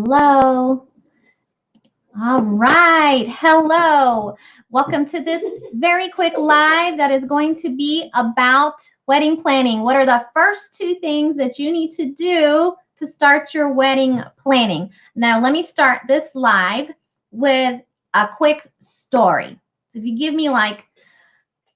Hello. All right. Hello. Welcome to this very quick live that is going to be about wedding planning. What are the first two things that you need to do to start your wedding planning? Now, let me start this live with a quick story. So if you give me like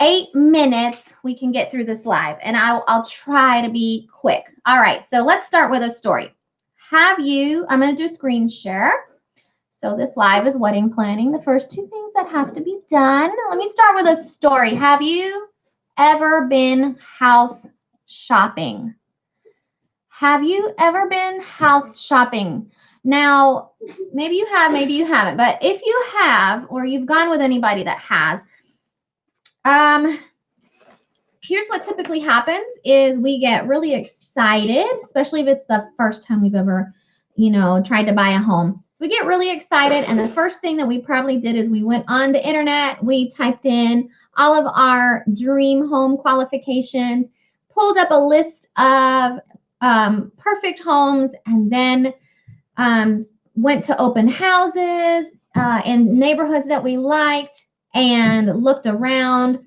8 minutes, we can get through this live, and I'll try to be quick. All right. So let's start with a story. I'm going to do screen share. So this live is wedding planning. The first two things that have to be done. Let me start with a story. Have you ever been house shopping? Have you ever been house shopping? Now, maybe you have, maybe you haven't. But if you have, or you've gone with anybody that has, here's what typically happens is we get really excited, especially if it's the first time we've ever, tried to buy a home. So we get really excited, and the first thing that we probably did is we went on the internet, we typed in all of our dream home qualifications, pulled up a list of perfect homes, and then went to open houses in neighborhoods that we liked and looked around,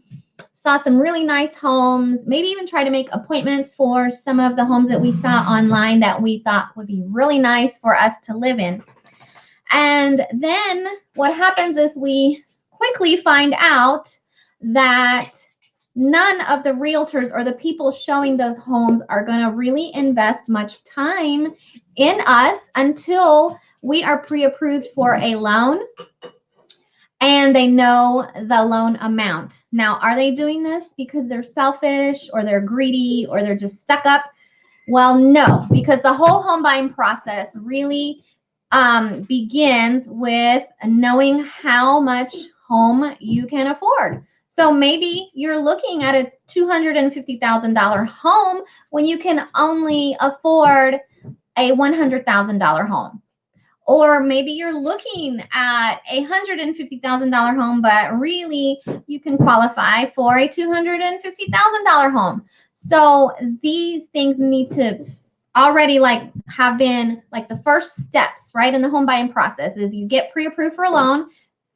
saw some really nice homes, maybe even try to make appointments for some of the homes that we saw online that we thought would be really nice for us to live in. And then what happens is we quickly find out that none of the realtors or the people showing those homes are going to really invest much time in us until we are pre-approved for a loan and they know the loan amount. Now, are they doing this because they're selfish or they're greedy or they're just stuck up? Well, no, because the whole home buying process really begins with knowing how much home you can afford. So maybe you're looking at a $250,000 home when you can only afford a $100,000 home. Or maybe you're looking at a $150,000 home, but really you can qualify for a $250,000 home. So these things need to already have been the first steps, right, in the home buying process is you get pre-approved for a loan,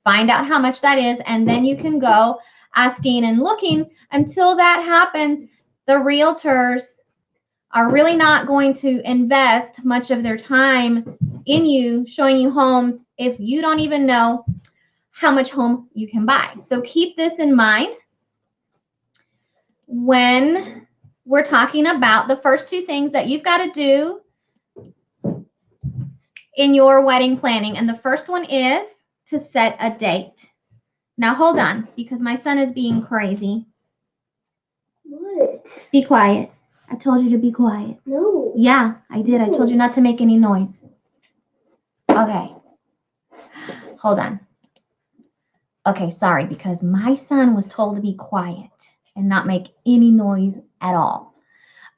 find out how much that is, and then you can go asking and looking. Until that happens, the realtors are really not going to invest much of their time in you, showing you homes, if you don't even know how much home you can buy. So keep this in mind when we're talking about the first two things that you've got to do in your wedding planning. And the first one is to set a date. Now, hold on, because my son is being crazy. What? Be quiet. I told you to be quiet. No. Yeah, I did. I told you not to make any noise. Okay. Hold on. Okay, sorry, because my son was told to be quiet and not make any noise at all.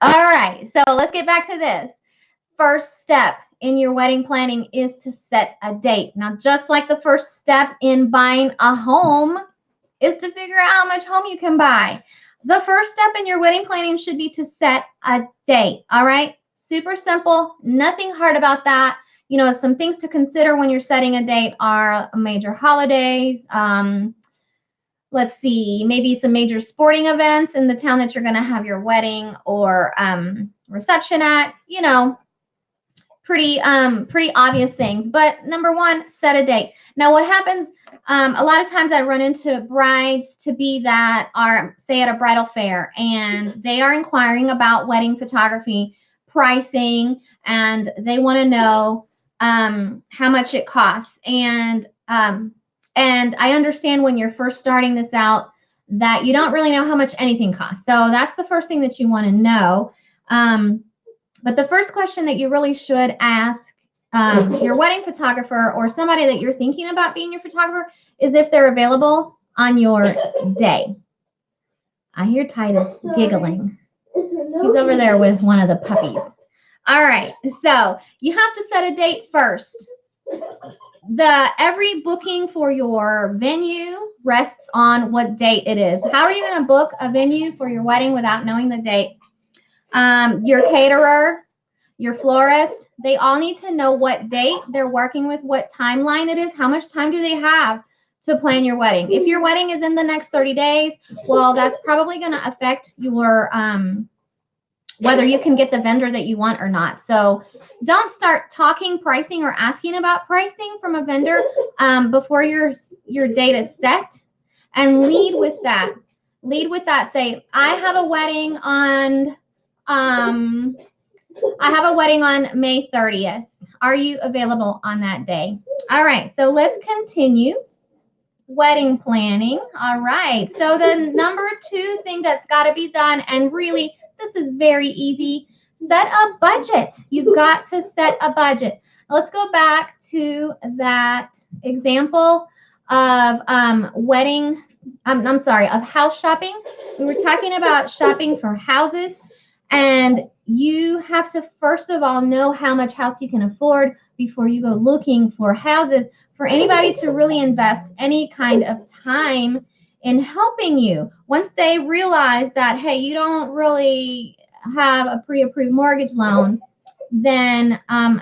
All right, so let's get back to this. First step in your wedding planning is to set a date. Now, just like the first step in buying a home is to figure out how much home you can buy, the first step in your wedding planning should be to set a date, all right? Super simple, nothing hard about that. Some things to consider when you're setting a date are major holidays. Let's see, maybe some major sporting events in the town that you're going to have your wedding or reception at, pretty obvious things. But number one, set a date. Now, what happens, a lot of times I run into brides-to-be that are, say, at a bridal fair, and they are inquiring about wedding photography pricing, and they want to know how much it costs. And I understand when you're first starting this out that you don't really know how much anything costs. So that's the first thing that you want to know. But the first question that you really should ask your wedding photographer or somebody that you're thinking about being your photographer is if they're available on your day. I hear Titus giggling. He's over there with one of the puppies. All right, so you have to set a date first. Every booking for your venue rests on what date it is. How are you going to book a venue for your wedding without knowing the date? Your caterer, your florist, they all need to know what date they're working with, what timeline it is, how much time do they have to plan your wedding. If your wedding is in the next 30 days, well, that's probably going to affect your whether you can get the vendor that you want or not. So don't start talking pricing or asking about pricing from a vendor before your date is set, and lead with that. Lead with that. Say, I have a wedding on May 30th. Are you available on that day? All right, so let's continue. Wedding planning. All right, so the number 2 thing that's got to be done, and really this is very easy, set a budget. You've got to set a budget. Let's go back to that example of of house shopping. We were talking about shopping for houses, and you have to first of all know how much house you can afford before you go looking for houses for anybody to really invest any kind of time in helping you. Once they realize that, hey, you don't really have a pre-approved mortgage loan, then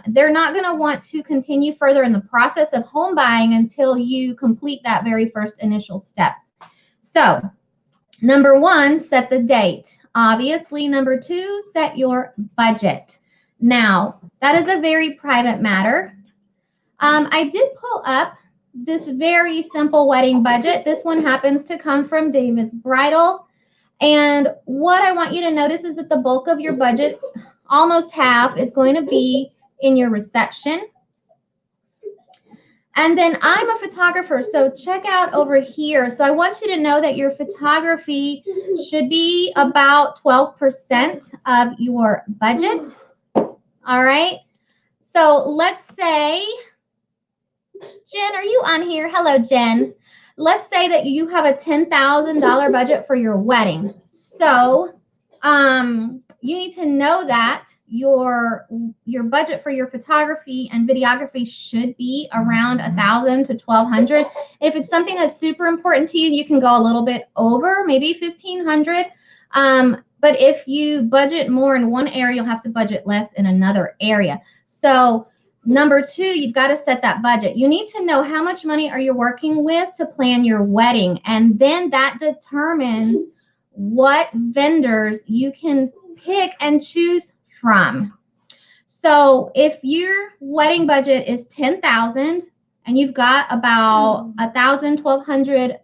they're not going to want to continue further in the process of home buying until you complete that very first initial step. So, number 1, set the date. Obviously, number 2, set your budget. Now, that is a very private matter. I did pull up this very simple wedding budget. This one happens to come from David's Bridal. And what I want you to notice is that the bulk of your budget, almost half, is going to be in your reception. And then I'm a photographer, so check out over here. So I want you to know that your photography should be about 12% of your budget. All right. So let's say, Jen, are you on here? Hello, Jen. Let's say that you have a $10,000 budget for your wedding. So you need to know that your budget for your photography and videography should be around $1,000 to $1,200. If it's something that's super important to you, you can go a little bit over, maybe $1,500. But if you budget more in one area, you'll have to budget less in another area. So number 2, you've got to set that budget. You need to know how much money are you working with to plan your wedding, and then that determines what vendors you can pick and choose from. So if your wedding budget is $10,000 and you've got about $1,000, $1,200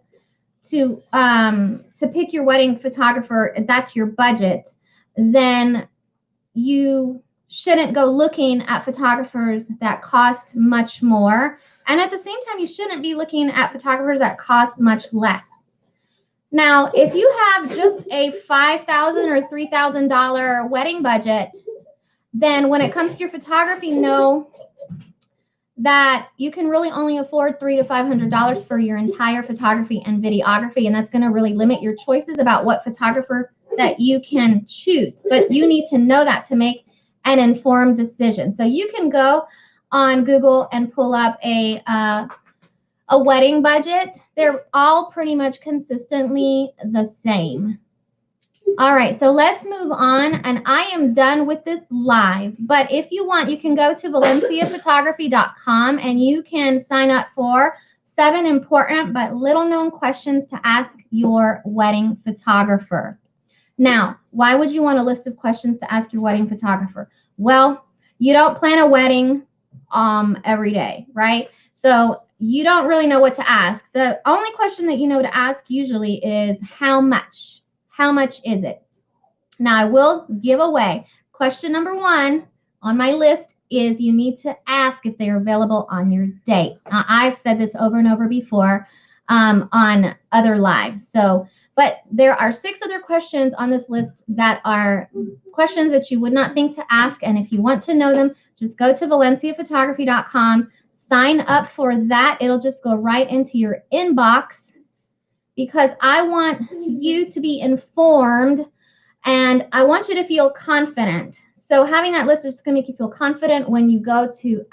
to pick your wedding photographer, that's your budget, then you shouldn't go looking at photographers that cost much more. And at the same time, you shouldn't be looking at photographers that cost much less. Now, if you have just a $5,000 or $3,000 wedding budget, then when it comes to your photography, know that you can really only afford $300 to $500 for your entire photography and videography, and that's going to really limit your choices about what photographer that you can choose. But you need to know that to make an informed decision. So you can go on Google and pull up a wedding budget. They're all pretty much consistently the same. All right, so let's move on, and I am done with this live. But if you want, you can go to valenciaphotography.com and you can sign up for 7 important but little known questions to ask your wedding photographer. Now, why would you want a list of questions to ask your wedding photographer? Well, you don't plan a wedding every day, right? So you don't really know what to ask. The only question that you know to ask usually is how much? How much is it? Now, I will give away question number 1 on my list is you need to ask if they are available on your date. Now, I've said this over and over before on other lives. But there are 6 other questions on this list that are questions that you would not think to ask. And if you want to know them, just go to valenciaphotography.com, sign up for that. It'll just go right into your inbox because I want you to be informed and I want you to feel confident. So having that list is just going to make you feel confident when you go to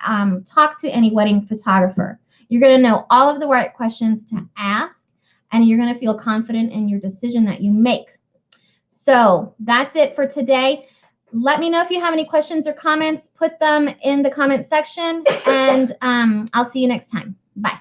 talk to any wedding photographer. You're going to know all of the right questions to ask, and you're going to feel confident in your decision that you make. So that's it for today. let me know if you have any questions or comments. Put them in the comment section, and I'll see you next time. Bye.